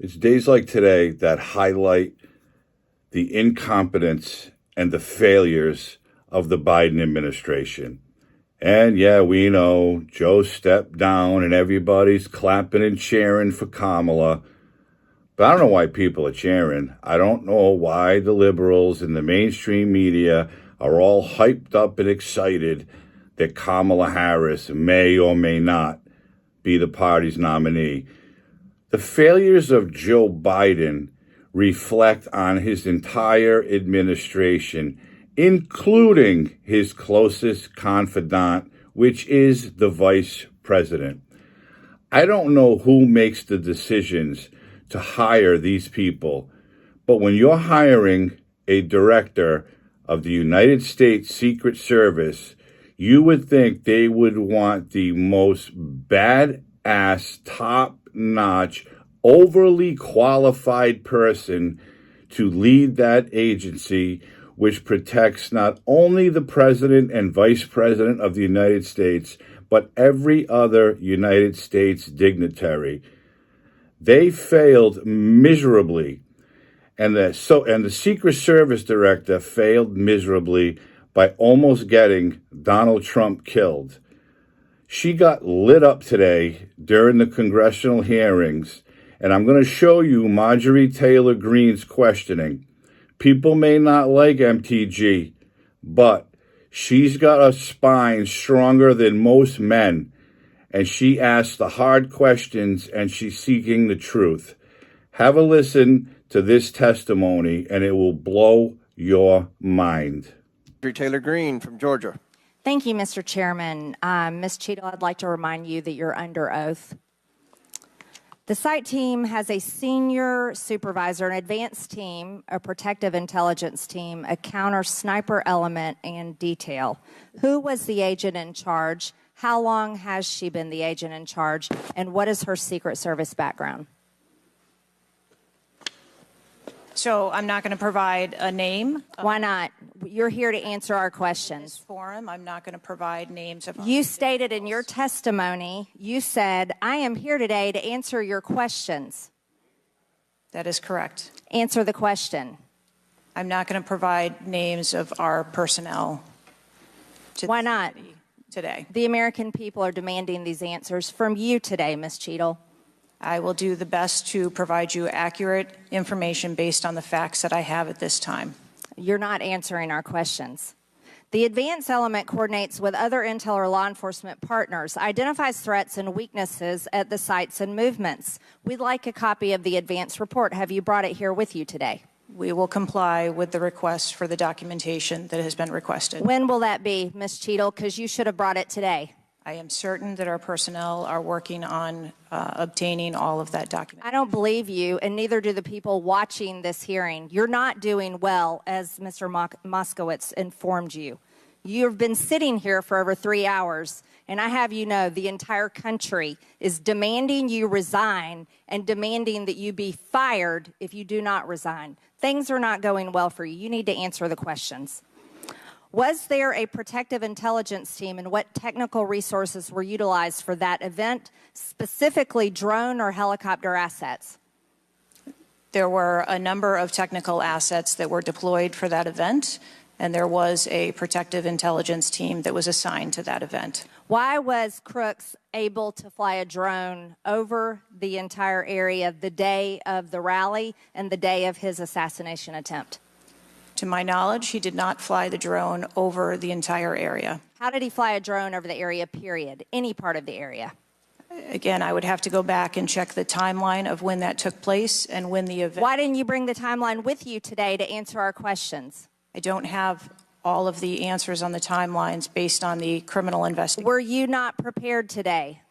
It's days like today that highlight the incompetence and the failures of the Biden administration. And yeah, we know Joe stepped down and everybody's clapping and cheering for Kamala. But I don't know why people are cheering. I don't know why the liberals and the mainstream media are all hyped up and excited that Kamala Harris may or may not be the party's nominee. The failures of Joe Biden reflect on his entire administration, including his closest confidant, which is the vice president. I don't know who makes the decisions to hire these people, but when you're hiring a director of the United States Secret Service, you would think they would want the most badass, top-notch, overly qualified person to lead that agency, which protects not only the president and vice president of the United States, but every other United States dignitary. They failed miserably, and the Secret Service director failed miserably by almost getting Donald Trump killed. She got lit up today during the congressional hearings, and I'm going to show you Marjorie Taylor Greene's questioning. People may not like MTG, but she's got a spine stronger than most men, and she asks the hard questions, and she's seeking the truth. Have a listen to this testimony, and it will blow your mind. Marjorie Taylor Greene from Georgia. Thank you, Mr. Chairman. Ms. Cheadle, I'd like to remind you that you're under oath. The site team has a senior supervisor, an advanced team, a protective intelligence team, a counter sniper element, and detail. Who was the agent in charge? How long has she been the agent in charge? And what is her Secret Service background? So I'm not going to provide a name. Why not? You're here to answer our questions. This forum, I'm not going to provide names of. You stated in your testimony, you said, I am here today to answer your questions. That is correct. Answer the question. I'm not going to provide names of our personnel. Why not? Today. The American people are demanding these answers from you today, Ms. Cheadle. I will do the best to provide you accurate information based on the facts that I have at this time. You're not answering our questions. The advance element coordinates with other intel or law enforcement partners, identifies threats and weaknesses at the sites and movements. We'd like a copy of the advance report. Have you brought it here with you today? We will comply with the request for the documentation that has been requested. When will that be, Ms. Cheadle? Because you should have brought it today. I am certain that our personnel are working on obtaining all of that document. I don't believe you, and neither do the people watching this hearing. You're not doing well, as Mr. Moskowitz informed you. You've been sitting here for over 3 hours, and I have you know the entire country is demanding you resign and demanding that you be fired if you do not resign. Things are not going well for you. You need to answer the questions. Was there a protective intelligence team, and what technical resources were utilized for that event, specifically drone or helicopter assets? There were a number of technical assets that were deployed for that event, and there was a protective intelligence team that was assigned to that event. Why was Crooks able to fly a drone over the entire area the day of the rally and the day of his assassination attempt? To my knowledge, he did not fly the drone over the entire area. How did he fly a drone over the area, period? Any part of the area? Again, I would have to go back and check the timeline of when that took place and when the event. Why didn't you bring the timeline with you today to answer our questions? I don't have all of the answers on the timelines based on the criminal investigation. Were you not prepared today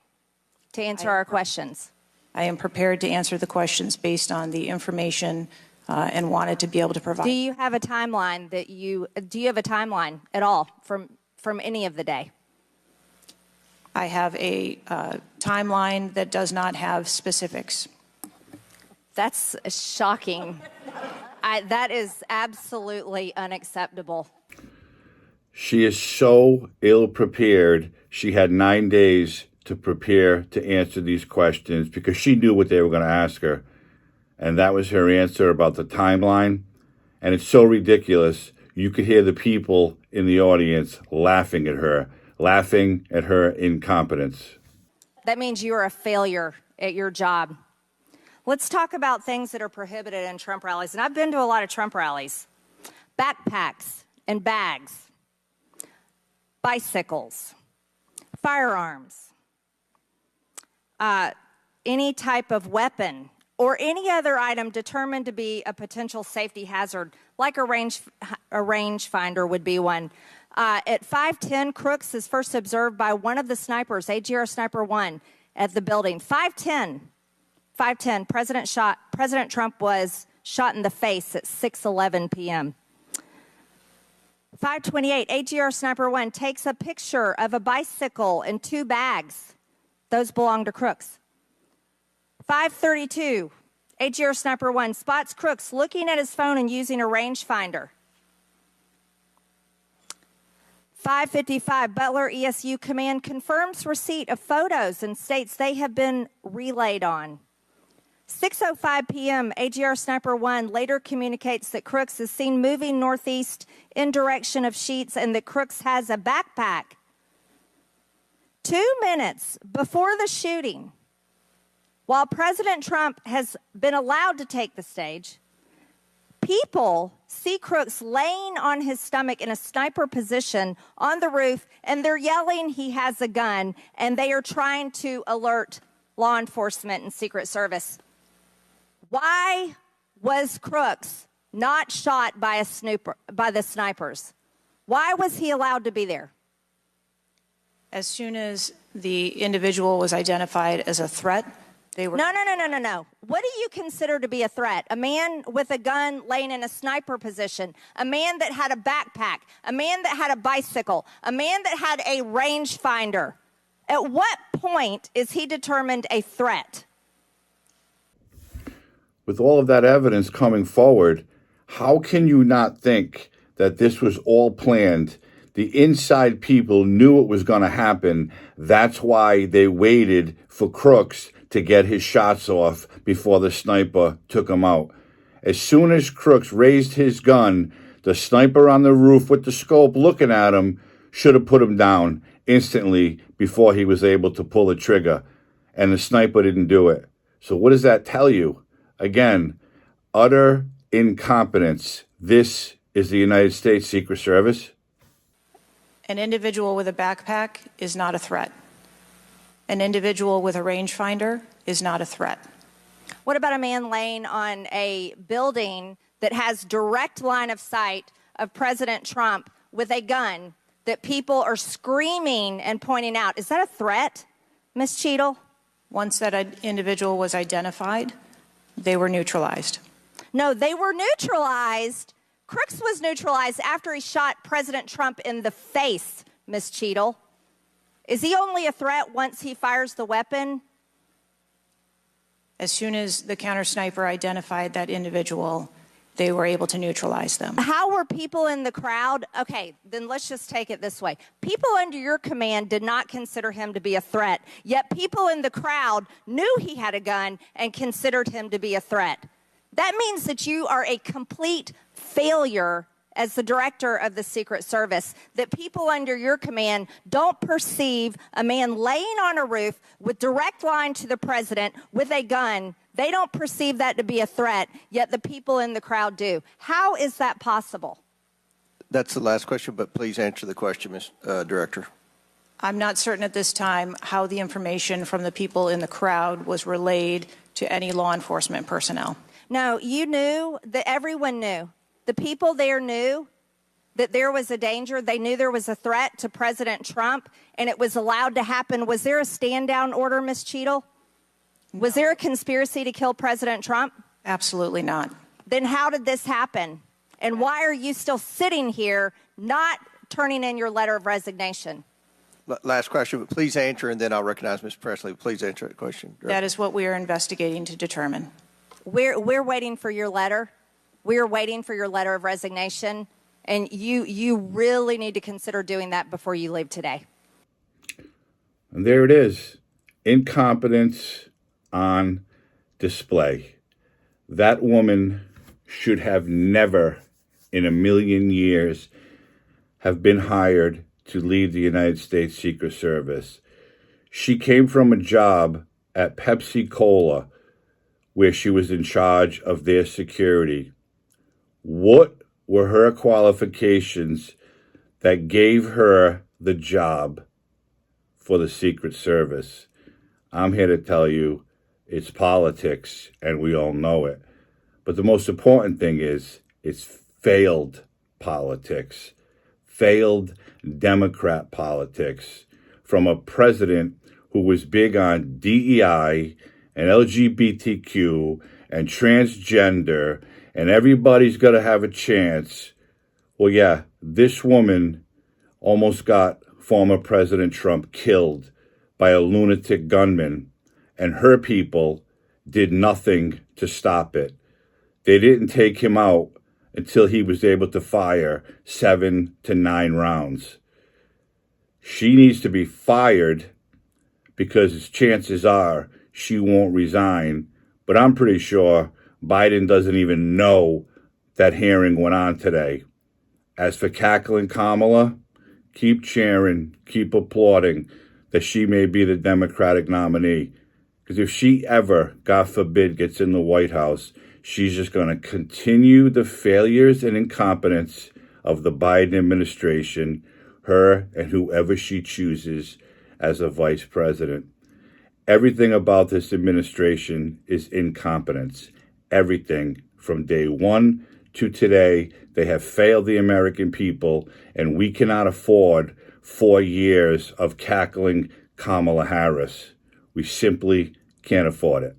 to answer our questions? I am prepared to answer the questions based on the information and wanted to be able to provide. Do you have a timeline at all from any of the day? I have a timeline that does not have specifics. That's shocking. That is absolutely unacceptable. She is so ill-prepared. She had 9 days to prepare to answer these questions because she knew what they were going to ask her. And that was her answer about the timeline. And it's so ridiculous. You could hear the people in the audience laughing at her incompetence. That means you are a failure at your job. Let's talk about things that are prohibited in Trump rallies. And I've been to a lot of Trump rallies. Backpacks and bags, bicycles, firearms, any type of weapon, or any other item determined to be a potential safety hazard, like a rangefinder would be one. At 5:10, Crooks is first observed by one of the snipers, AGR Sniper 1, at the building. 5:10, President Trump was shot in the face at 6:11 p.m. 5:28, AGR Sniper 1 takes a picture of a bicycle and 2 bags. Those belong to Crooks. 5:32, AGR Sniper 1 spots Crooks looking at his phone and using a rangefinder. 5:55, Butler ESU Command confirms receipt of photos and states they have been relayed on. 6:05 p.m., AGR Sniper 1 later communicates that Crooks is seen moving northeast in direction of Sheetz and that Crooks has a backpack. 2 minutes before the shooting, while President Trump has been allowed to take the stage, people see Crooks laying on his stomach in a sniper position on the roof, and they're yelling he has a gun, and they are trying to alert law enforcement and Secret Service. Why was Crooks not shot by the snipers? Why was he allowed to be there? As soon as the individual was identified as a threat, they were... No. What do you consider to be a threat? A man with a gun laying in a sniper position, a man that had a backpack, a man that had a bicycle, a man that had a rangefinder. At what point is he determined a threat? With all of that evidence coming forward, how can you not think that this was all planned? The inside people knew it was going to happen. That's why they waited for Crooks to get his shots off before the sniper took him out. As soon as Crooks raised his gun, the sniper on the roof with the scope looking at him should have put him down instantly before he was able to pull the trigger. And the sniper didn't do it. So what does that tell you? Again, utter incompetence. This is the United States Secret Service. An individual with a backpack is not a threat. An individual with a rangefinder is not a threat. What about a man laying on a building that has direct line of sight of President Trump with a gun that people are screaming and pointing out? Is that a threat, Ms. Cheadle? Once that individual was identified, they were neutralized. No, they were neutralized. Crooks was neutralized after he shot President Trump in the face, Ms. Cheadle. Is he only a threat once he fires the weapon? As soon as the counter sniper identified that individual, they were able to neutralize them. How were people in the crowd? Okay, then let's just take it this way. People under your command did not consider him to be a threat, yet people in the crowd knew he had a gun and considered him to be a threat. That means that you are a complete failure as the director of the Secret Service, that people under your command don't perceive a man laying on a roof with direct line to the president with a gun. They don't perceive that to be a threat, yet the people in the crowd do. How is that possible? That's the last question, but please answer the question, Ms. Director. I'm not certain at this time how the information from the people in the crowd was relayed to any law enforcement personnel. No, you knew that everyone knew. The people there knew that there was a danger. They knew there was a threat to President Trump, and it was allowed to happen. Was there a stand-down order, Ms. Cheadle? No. Was there a conspiracy to kill President Trump? Absolutely not. Then how did this happen? And why are you still sitting here not turning in your letter of resignation? Last question, but please answer, and then I'll recognize Ms. Presley. Please answer that question. That is what we are investigating to determine. We're waiting for your letter. We're waiting for your letter of resignation, and you really need to consider doing that before you leave today. And there it is. Incompetence on display. That woman should have never in a million years have been hired to lead the United States Secret Service. She came from a job at Pepsi Cola where she was in charge of their security. What were her qualifications that gave her the job for the Secret Service? I'm here to tell you it's politics, and we all know it. But the most important thing is it's failed politics, failed Democrat politics from a president who was big on DEI and LGBTQ and transgender and everybody's got to have a chance. Well, yeah, this woman almost got former President Trump killed by a lunatic gunman, and her people did nothing to stop it. They didn't take him out until he was able to fire 7 to 9 rounds. She needs to be fired because chances are she won't resign. But I'm pretty sure Biden doesn't even know that hearing went on today. As for cackling Kamala, keep cheering, keep applauding that she may be the Democratic nominee. Because if she ever, God forbid, gets in the White House, she's just going to continue the failures and incompetence of the Biden administration, her and whoever she chooses as a vice president. Everything about this administration is incompetence. Everything from day one to today, they have failed the American people, and we cannot afford 4 years of cackling Kamala Harris. We simply can't afford it.